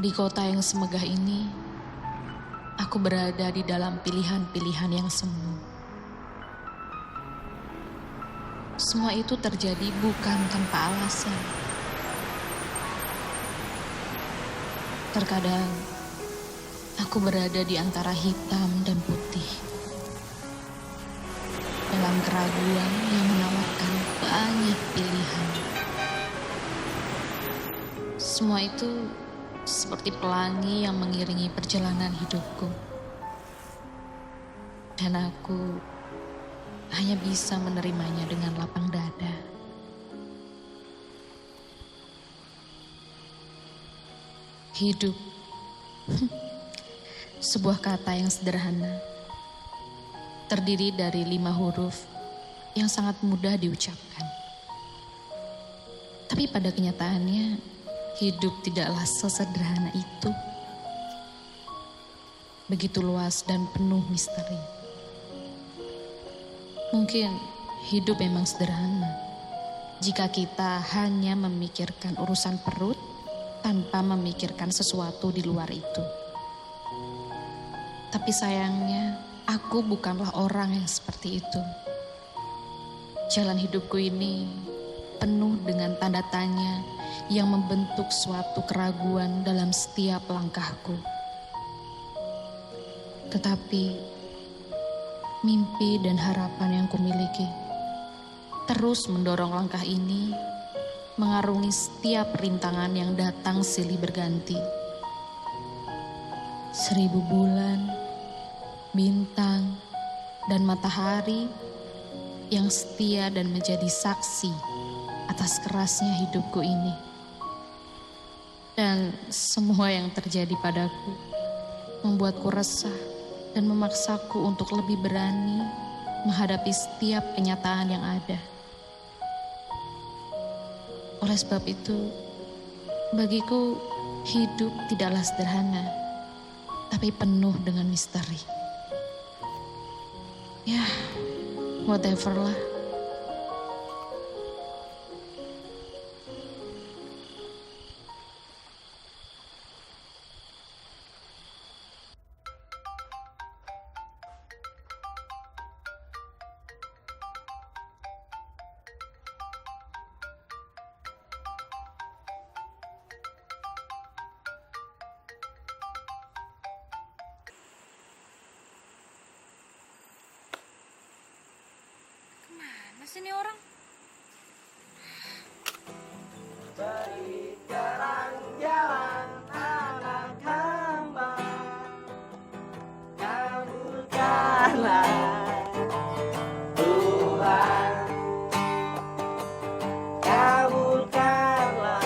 Di kota yang semegah ini, aku berada di dalam pilihan-pilihan yang semu. Semua itu terjadi bukan tanpa alasan. Terkadang, aku berada di antara hitam dan putih. Dalam keraguan yang menawarkan banyak pilihan. Semua itu seperti pelangi yang mengiringi perjalanan hidupku. Dan aku hanya bisa menerimanya dengan lapang dada. Hidup. Sebuah kata yang sederhana. Terdiri dari 5 huruf yang sangat mudah diucapkan. Tapi pada kenyataannya, hidup tidaklah sesederhana itu. Begitu luas dan penuh misteri. Mungkin hidup memang sederhana jika kita hanya memikirkan urusan perut tanpa memikirkan sesuatu di luar itu. Tapi sayangnya, aku bukanlah orang yang seperti itu. Jalan hidupku ini penuh dengan tanda tanya yang membentuk suatu keraguan dalam setiap langkahku. Tetapi mimpi dan harapan yang kumiliki terus mendorong langkah ini mengarungi setiap rintangan yang datang silih berganti. 1000 bulan, bintang, dan matahari yang setia dan menjadi saksi atas kerasnya hidupku ini. Dan semua yang terjadi padaku membuatku resah dan memaksaku untuk lebih berani menghadapi setiap kenyataan yang ada. Oleh sebab itu, bagiku hidup tidaklah sederhana, tapi penuh dengan misteri. Ya, whatever lah. Mana sih nih orang? Beri jalan-jalan anak hamba, kabulkanlah Tuhan, kabulkanlah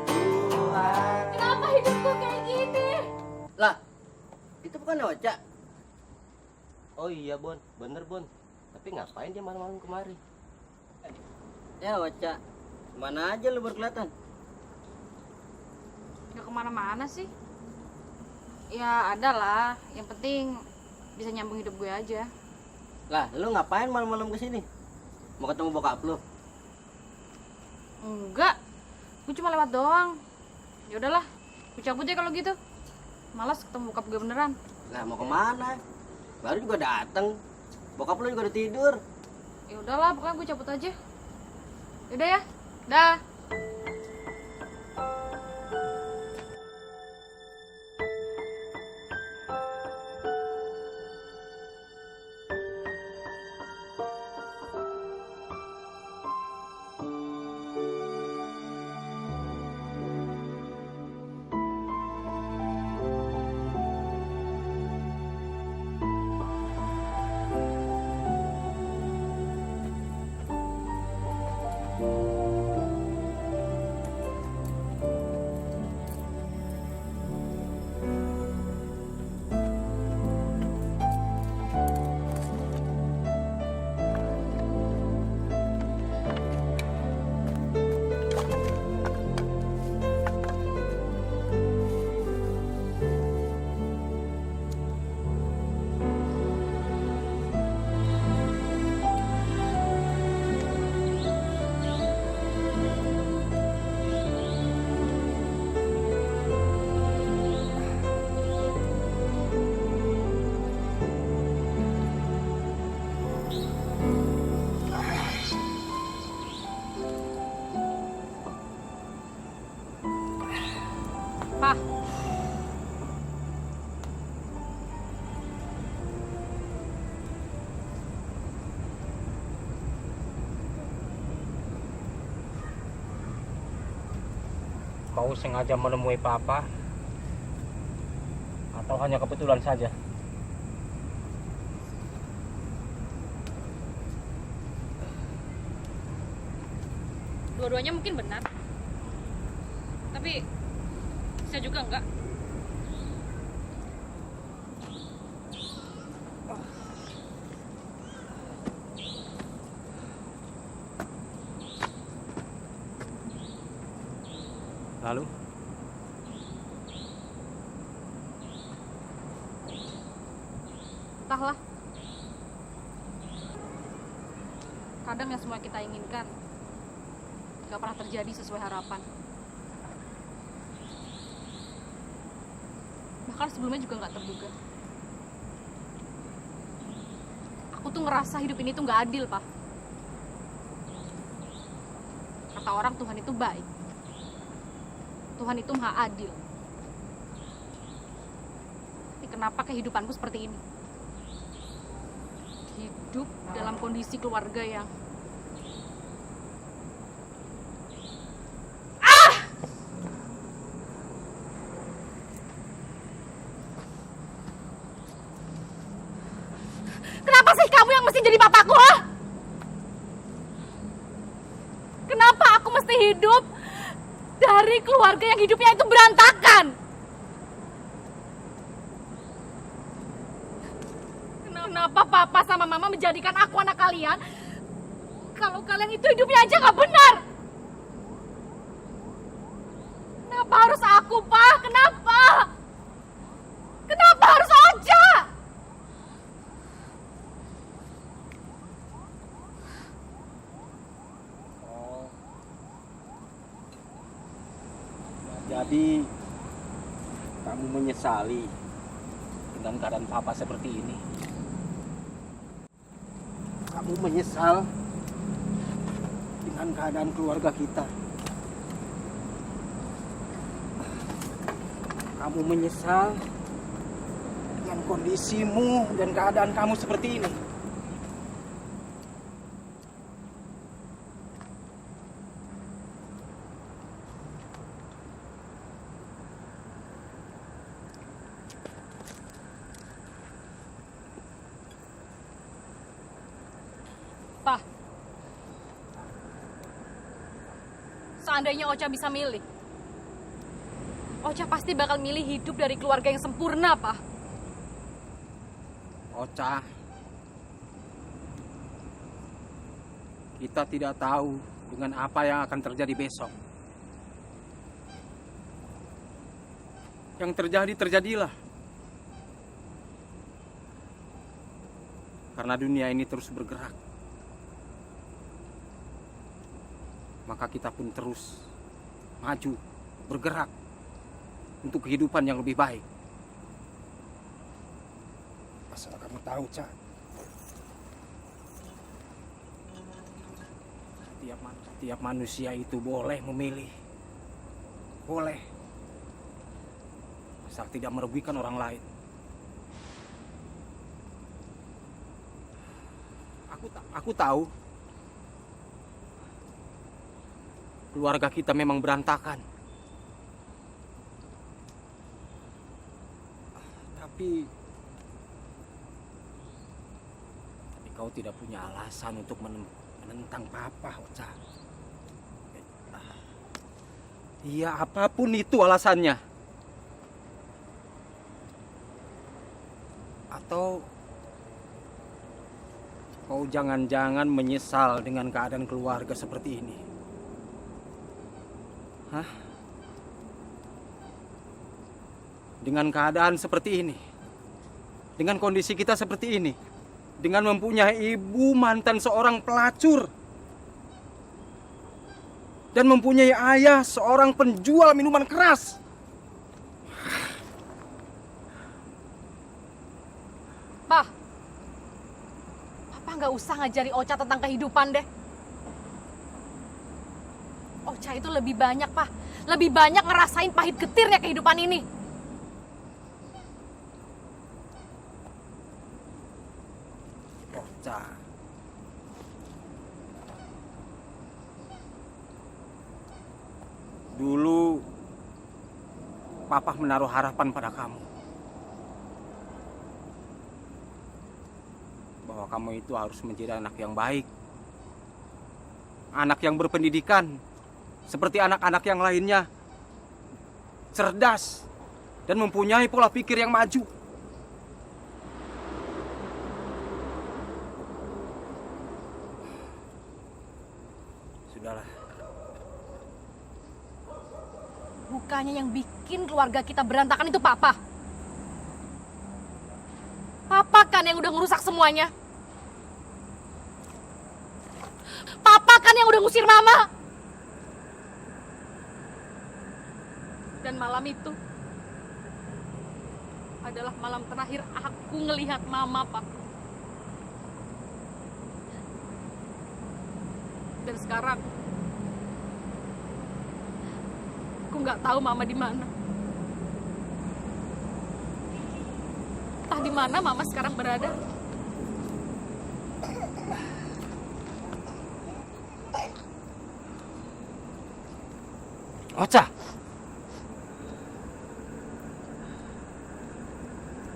Tuhan. Kenapa hidupku kayak gini? Lah, itu bukan Ocha? Oh iya Bon, bener Bon. Tapi ngapain dia malam-malam kemari? Ya Ocha, mana aja lu berkelihatan? Gak kemana-mana sih. Ya ada lah, yang penting bisa nyambung hidup gue aja. Lah, lu ngapain malam-malam kesini? Mau ketemu bokap lu? Enggak, gue cuma lewat doang. Ya udahlah, gue cabut ya kalau gitu. Malas ketemu bokap gue beneran. Lah mau kemana? Baru juga dateng. Bokap lu juga udah tidur. Ya udahlah, pokoknya gue cabut aja. Yaudah ya, dah. kau sengaja menemui Papa atau hanya kebetulan saja? Dua-duanya mungkin benar. Tapi bisa juga enggak. Lalu? Entahlah. Kadang yang semua kita inginkan gak pernah terjadi sesuai harapan. Bahkan sebelumnya juga gak terduga. Aku tuh ngerasa hidup ini tuh gak adil, Pak. Kata orang Tuhan itu baik. Tuhan itu maha adil. Tapi kenapa kehidupanku seperti ini? Hidup dalam kondisi keluarga yang Kenapa sih kamu yang mesti jadi papaku, ha? Kenapa aku mesti hidup dari keluarga yang hidupnya itu berantakan? Kenapa papa sama mama menjadikan aku anak kalian kalau kalian itu hidupnya aja gak benar? Kenapa harus aku, Pak? Kenapa? Kenapa harus Ocha? Jadi kamu menyesali dengan keadaan Papa seperti ini? Kamu menyesal dengan keadaan keluarga kita? Kamu menyesal dengan kondisimu dan keadaan kamu seperti ini? Pak, seandainya Ocha bisa milih, Ocha pasti bakal milih hidup dari keluarga yang sempurna, Pak. Ocha, kita tidak tahu dengan apa yang akan terjadi besok. Yang terjadi, terjadilah. Karena dunia ini terus bergerak, maka kita pun terus maju, bergerak untuk kehidupan yang lebih baik. Asal kamu tahu, Ca, tiap manusia itu boleh memilih, boleh, asal tidak merugikan orang lain. Aku tahu keluarga kita memang berantakan. Tapi kau tidak punya alasan untuk menentang Papa, Ocha. Iya, apapun itu alasannya. Atau kau jangan-jangan menyesal dengan keadaan keluarga seperti ini? Hah? Dengan keadaan seperti ini, dengan kondisi kita seperti ini, dengan mempunyai ibu mantan seorang pelacur, dan mempunyai ayah seorang penjual minuman keras. Pak, Papa nggak usah ngajari Ocha tentang kehidupan deh. Ocha itu lebih banyak, Pak. Lebih banyak ngerasain pahit getirnya kehidupan ini. Ocha, dulu Papa menaruh harapan pada kamu. Bahwa kamu itu harus menjadi anak yang baik. Anak yang berpendidikan. Seperti anak-anak yang lainnya. Cerdas. Dan mempunyai pola pikir yang maju. Sudahlah. Bukannya yang bikin keluarga kita berantakan itu Papa. Papa kan yang udah ngerusak semuanya. Papa kan yang udah ngusir Mama. Dan malam itu adalah malam terakhir aku ngelihat Mama, Pak. Dan sekarang aku nggak tahu Mama di mana. Entah di mana Mama sekarang berada. Ocha.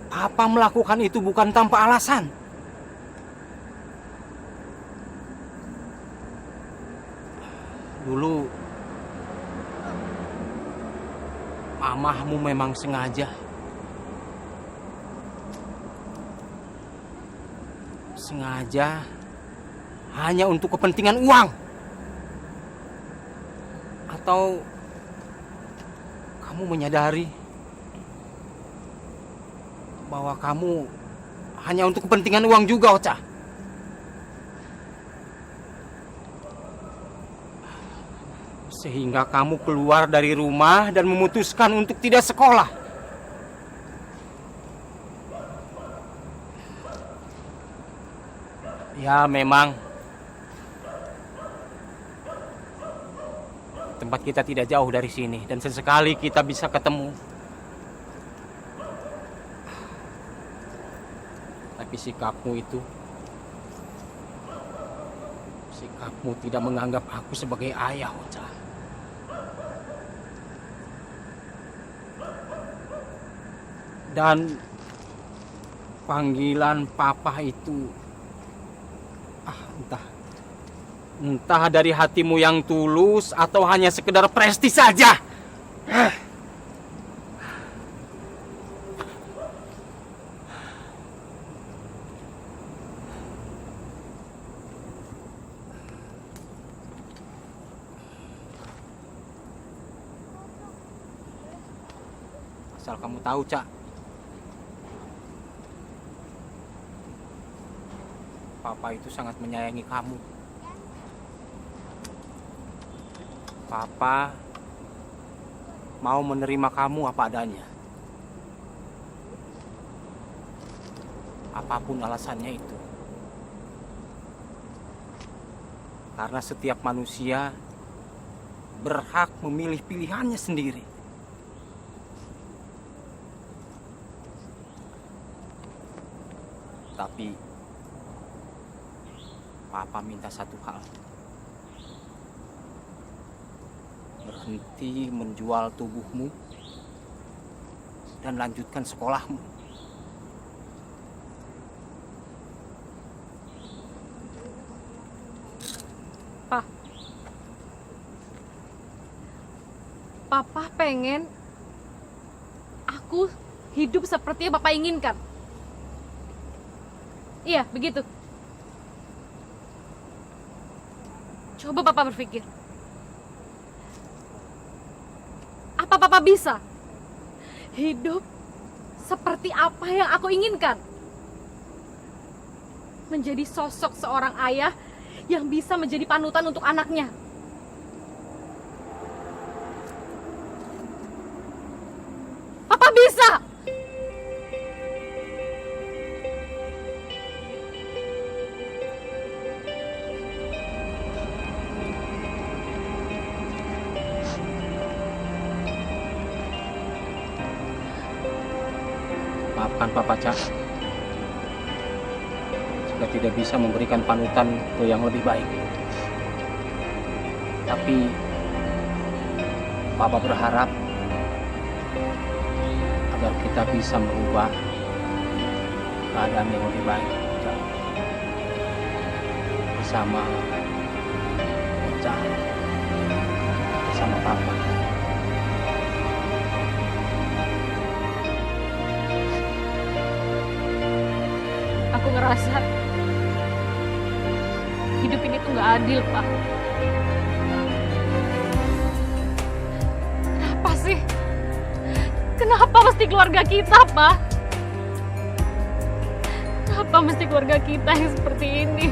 Papa melakukan itu bukan tanpa alasan. Dulu mamahmu memang sengaja hanya untuk kepentingan uang. Atau kamu menyadari bahwa kamu hanya untuk kepentingan uang juga, Ocha? Sehingga kamu keluar dari rumah dan memutuskan untuk tidak sekolah. Ya, memang tempat kita tidak jauh dari sini dan sesekali kita bisa ketemu. Tapi sikapmu tidak menganggap aku sebagai ayah, Ocha. Dan panggilan Papa itu entah dari hatimu yang tulus atau hanya sekedar prestis saja. Asal kamu tahu, Cak. Papa itu sangat menyayangi kamu. Papa mau menerima kamu apa adanya. Apapun alasannya itu. Karena setiap manusia berhak memilih pilihannya sendiri. Tapi Papa minta satu hal. Berhenti menjual tubuhmu dan lanjutkan sekolahmu. Pa, Papa pengen aku hidup seperti yang Papa inginkan. Iya, begitu. Coba Papa berpikir. Apa Papa bisa hidup seperti apa yang aku inginkan? Menjadi sosok seorang ayah yang bisa menjadi panutan untuk anaknya. Papa bisa! Maafkan Papa, Cak. Jika tidak bisa memberikan panutan ke yang lebih baik. Tapi Papa berharap agar kita bisa merubah keadaan yang lebih baik bersama Cak, bersama Papa. Aku ngerasa hidup ini tuh nggak adil, Pak. Kenapa sih? Kenapa mesti keluarga kita, Pak? Kenapa mesti keluarga kita yang seperti ini?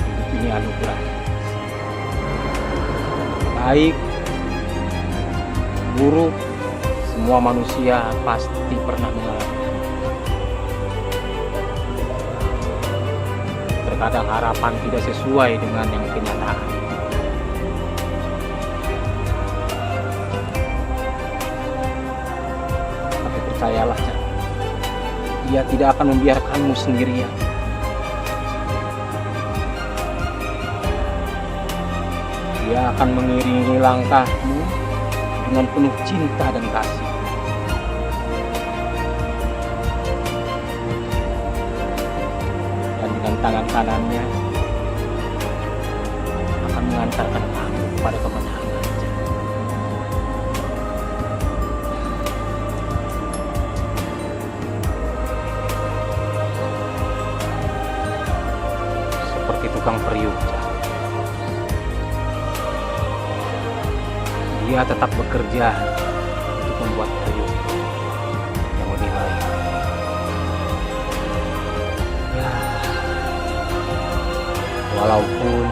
Hidup ini anugerah. Baik, buruk, semua manusia pasti pernah mengalami. Terkadang harapan tidak sesuai dengan yang kenyataan. Tapi percayalah, Cak, Dia tidak akan membiarkanmu sendirian. Dia akan mengiringi langkahmu dengan penuh cinta dan kasih. Dan dengan tangan kanannya akan mengantarkan kamu kepada kemenangan. Seperti tukang periuk, Cak. Dia tetap bekerja untuk membuat periuk yang lebih baik. Ya, walaupun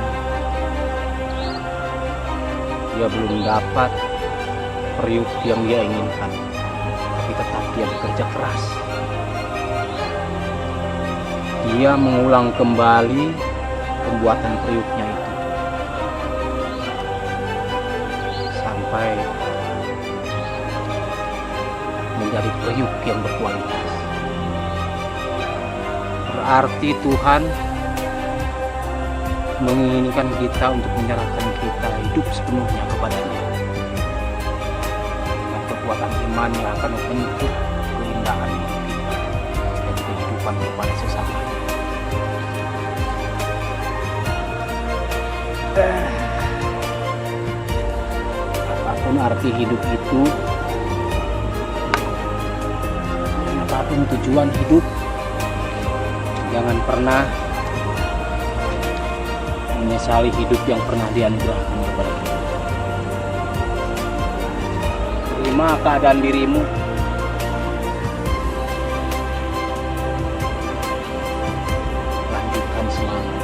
dia belum dapat periuk yang dia inginkan, tapi tetap dia bekerja keras. Dia mengulang kembali pembuatan periuknya itu sampai menjadi periuk yang berkualitas. Berarti Tuhan menginginkan kita untuk menyerahkan kita hidup sepenuhnya kepada-Nya. Dengan kekuatan iman yang akan membentuk keindahan hidup kita dan kehidupan kepada sesama. Apapun arti hidup itu, dan apapun tujuan hidup, jangan pernah menyesali hidup yang pernah dianugerahkan kepada kita. Terima keadaan dirimu. Lanjutkan semangat.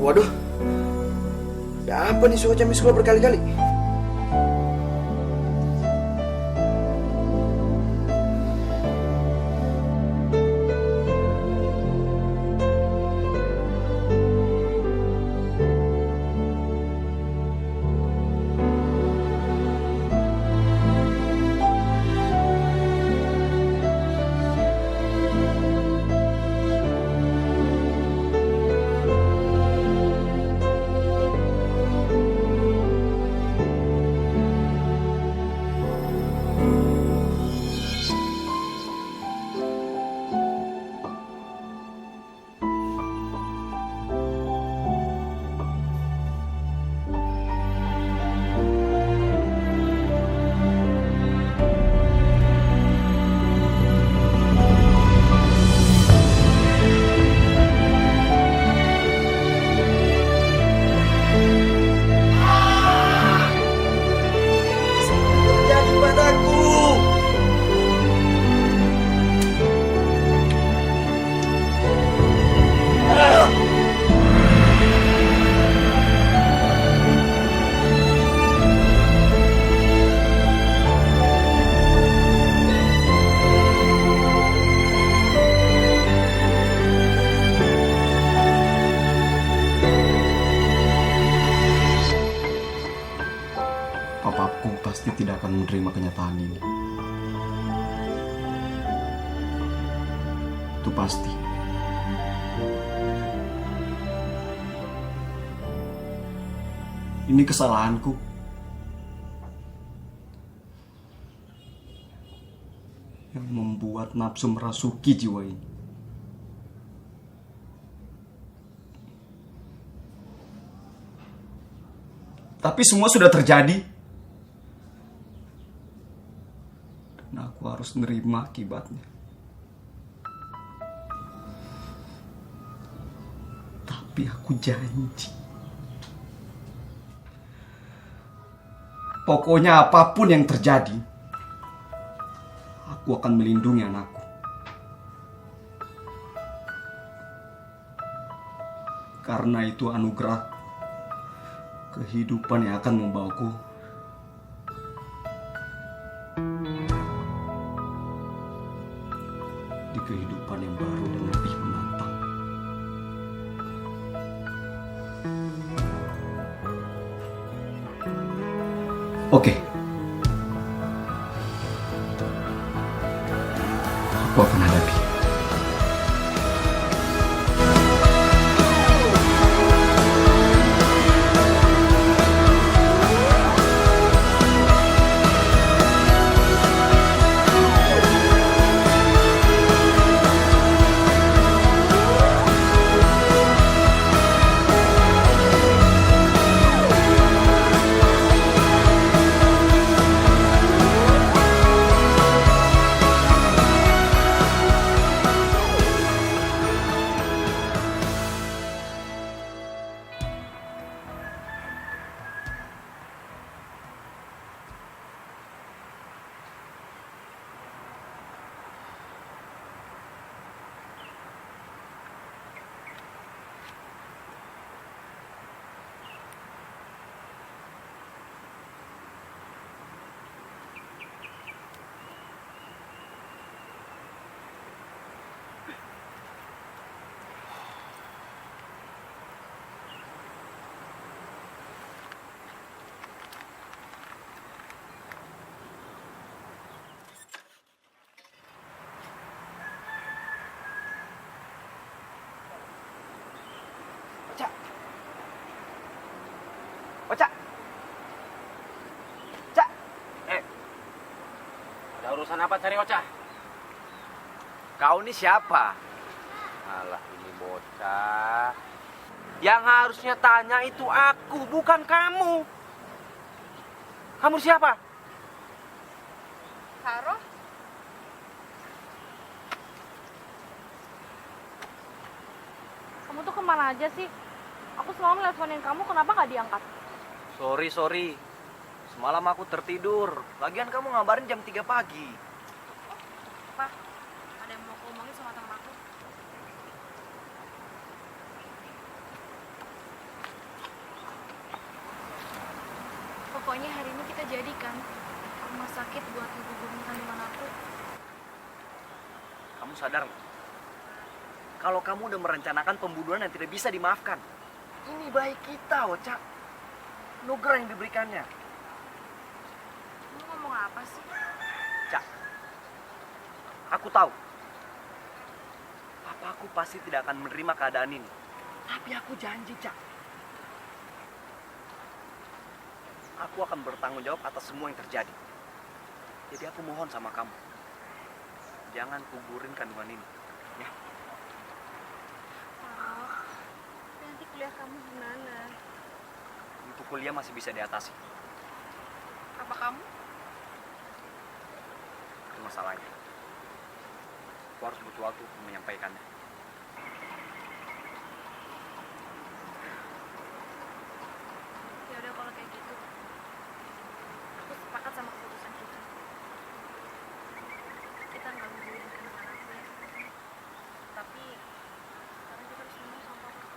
Waduh, ada apa nih suka miss call berkali-kali? Itu pasti. Ini kesalahanku. Yang membuat nafsu merasuki jiwa ini. Tapi semua sudah terjadi. Dan aku harus menerima akibatnya. Tapi aku janji. Pokoknya apapun yang terjadi, aku akan melindungi anakku. Karena itu anugerah kehidupan yang akan membawaku di kehidupan yang baru dan lebih menantang. Oke. Aku akan hadapi. Oca. Oca. Ada urusan apa cari Oca? Kau ini siapa? Alah, ini bocah. Yang harusnya tanya itu aku, bukan kamu. Kamu siapa? Haro? Kamu tuh kemana aja sih? Aku selalu nelfonin kamu, kenapa nggak diangkat? Sorry. Semalam aku tertidur. Lagian kamu ngabarin jam 3 pagi. Apa? Ada yang mau aku omongin sama temen aku? Pokoknya hari ini kita jadikan rumah sakit buat ngegugurin kandungan aku. Kamu sadar nggak? Kalau kamu udah merencanakan pembunuhan yang tidak bisa dimaafkan. Ini baik kita, Oca. Nugrah yang diberikannya. Kamu ngomong apa sih? Cak, aku tahu. Papaku pasti tidak akan menerima keadaan ini. Tapi aku janji, Cak. Aku akan bertanggung jawab atas semua yang terjadi. Jadi aku mohon sama kamu. Jangan kuburin kandungan ini. Ya. Oh, nanti kuliah kamu gimana? Untuk kuliah masih bisa diatasi. Apa kamu? Itu masalahnya. Aku harus butuh waktu untuk menyampaikannya. Ya udah kalau kayak gitu. Aku sepakat sama keputusan kita. Kita nggak nguburin kandungan aku ya. Tapi sekarang kita harus ngomong sama papa.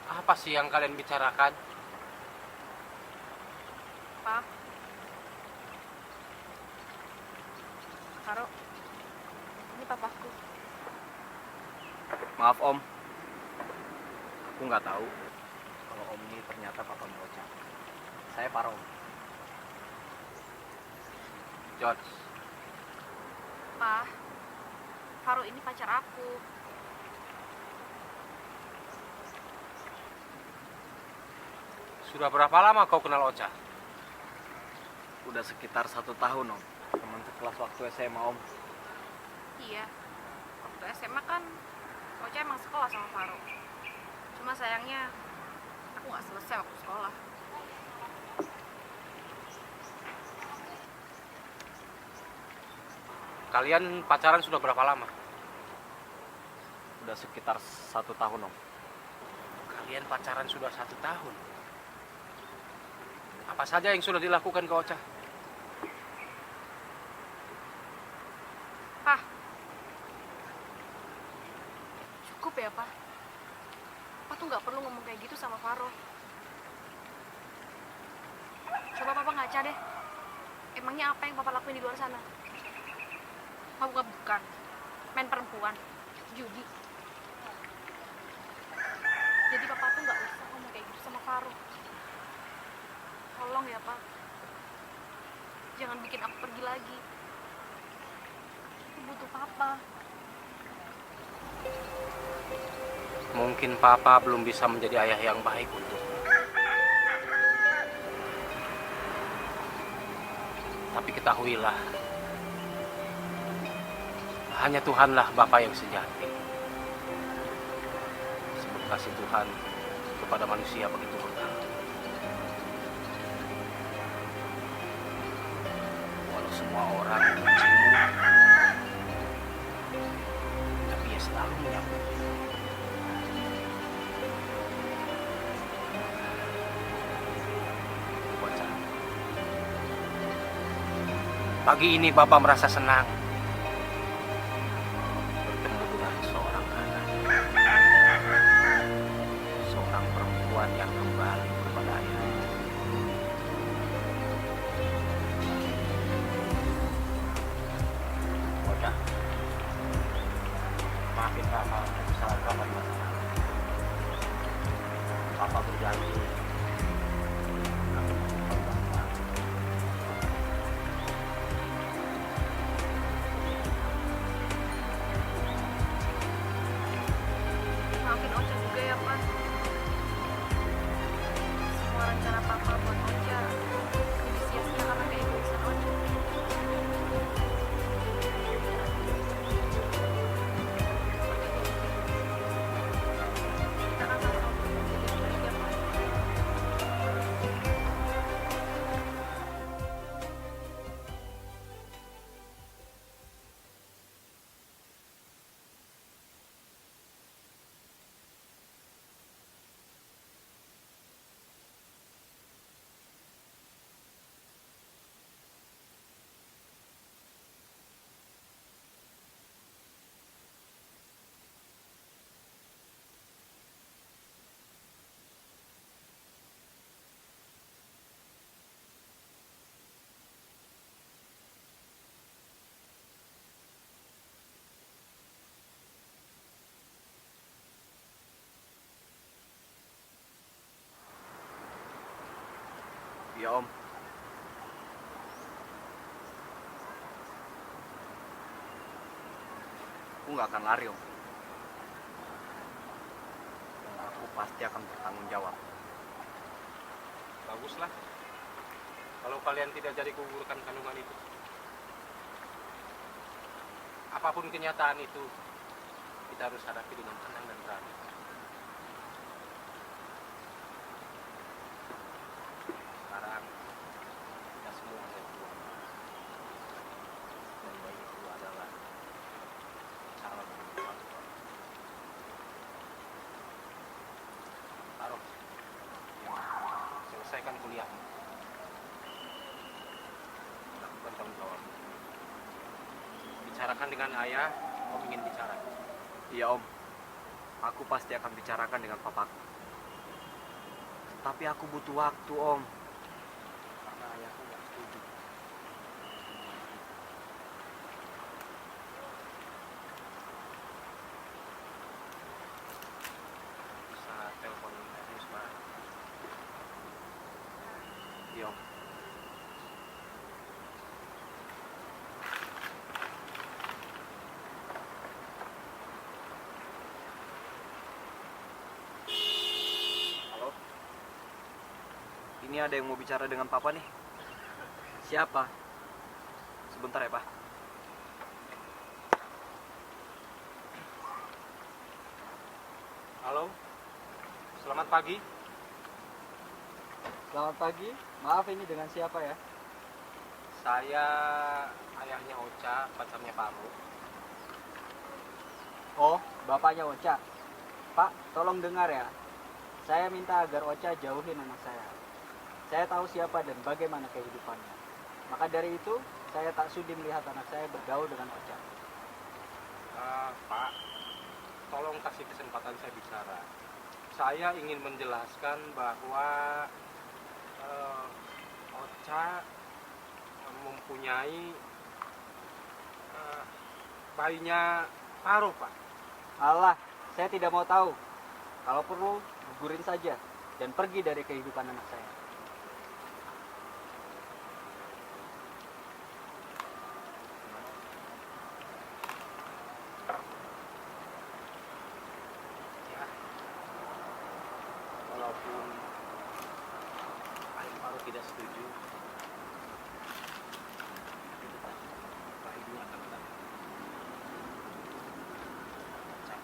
Apa sih yang kalian bicarakan? Pak. Haro. Ini papaku. Maaf, Om. Aku nggak tahu. kalau Om ini ternyata papanya Ocha. Saya Paro, Om. George, Pak, Faro ini pacar aku. sudah berapa lama kau kenal Ocha? Udah sekitar 1 tahun, Om. Teman sekelas waktu SMA, Om. Iya, waktu SMA kan Ocha emang sekolah sama Faro. Cuma sayangnya aku nggak selesai waktu sekolah. Kalian pacaran sudah berapa lama? Udah sekitar 1 tahun, Om. Kalian pacaran sudah 1 tahun. Apa saja yang sudah dilakukan ke Ocha? Pak, cukup ya Pak. Pak tuh nggak perlu ngomong kayak gitu sama Faro. Coba Papa ngaca deh. Emangnya apa yang Papa lakuin di luar sana? Papa bukan main perempuan, judi. Jadi Papa tuh nggak usah ngomong kayak gitu sama Faro. Tolong ya Pak. Jangan bikin aku pergi lagi. Aku butuh Papa. Mungkin Papa belum bisa menjadi ayah yang baik untukmu. Tapi ketahuilah, hanya Tuhanlah Bapa yang sejati. Sebab kasih Tuhan kepada manusia begitu berdalam. Walau semua orang membencimu, tapi ia selalu menyambut. Pagi ini Bapak merasa senang bertemu dengan seorang anak, seorang perempuan yang kembali kepada ayah. Ocha, maafin Papa untuk kesalahan Papa di masa lalu. Papa berjanji akan melakukan Papa. Maafin Ocha juga ya Pak. Semua rencana Papa buat Ocha jadi sia-sia karena keegoisan Ocha. Kita kan sama-sama berjanji baik ya Pak. Iya, Om. Aku nggak akan lari, Om. Dan aku pasti akan bertanggung jawab. Baguslah. Kalau kalian tidak jadi gugurkan kandungan itu. Apapun kenyataan itu, kita harus hadapi dengan tenang dan berani. Sekarang, kita semua saya tua. Dan bayi itu adalah calon menantu. Taruh. Selesaikan kuliahmu. Lakukan tanggung jawab. Bicarakan dengan ayah, kau ingin bicara. Iya, Om. Aku pasti akan bicarakan dengan papaku. Tapi aku butuh waktu, Om. Karena ayahku nggak setuju. Bisa telepon Ernest Pak. Om. Halo? Ini ada yang mau bicara dengan Papa nih. Siapa? Sebentar ya, Pak. Halo? Selamat pagi. Selamat pagi, maaf ini dengan siapa ya? Saya ayahnya Ocha, pacarnya Pak Amu. Oh, bapaknya Ocha. Pak, tolong dengar ya. Saya minta agar Ocha jauhin anak saya. Saya tahu siapa dan bagaimana kehidupannya. Maka dari itu, saya tak sudi melihat anak saya bergaul dengan Ocha. Pak, tolong kasih kesempatan saya bicara. Saya ingin menjelaskan bahwa Ocha mempunyai bayinya Paro, Pak. Allah, saya tidak mau tahu. Kalau perlu, gugurin saja dan pergi dari kehidupan anak saya. Ya, walaupun Ayah Paro tidak setuju, tapi tetap Pak Ibu akan tetap. Ocha,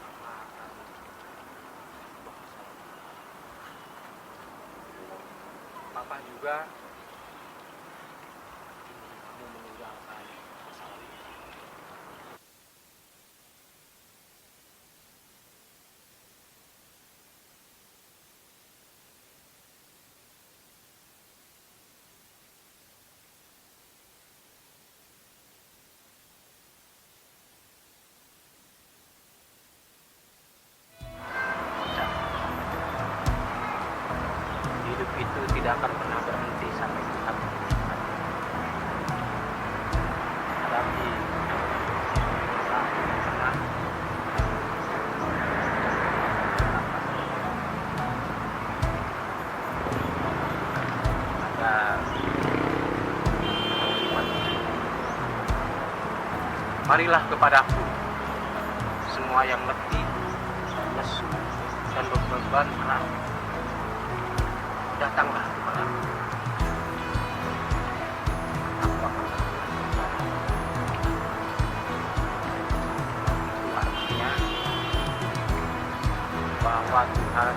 Papa akan berubah masalah. Papa juga ingin kamu meninggalkan masalah ini. Ocha, hidup itu tidak akan pernah berhenti sampai kita menemukan. Tapi saat ini pernah ada pengumuman. Marilah kepadaku semua yang letih, lesu, dan beban berat. Datanglah kepadaku. Aku akan itu artinya bahwa Tuhan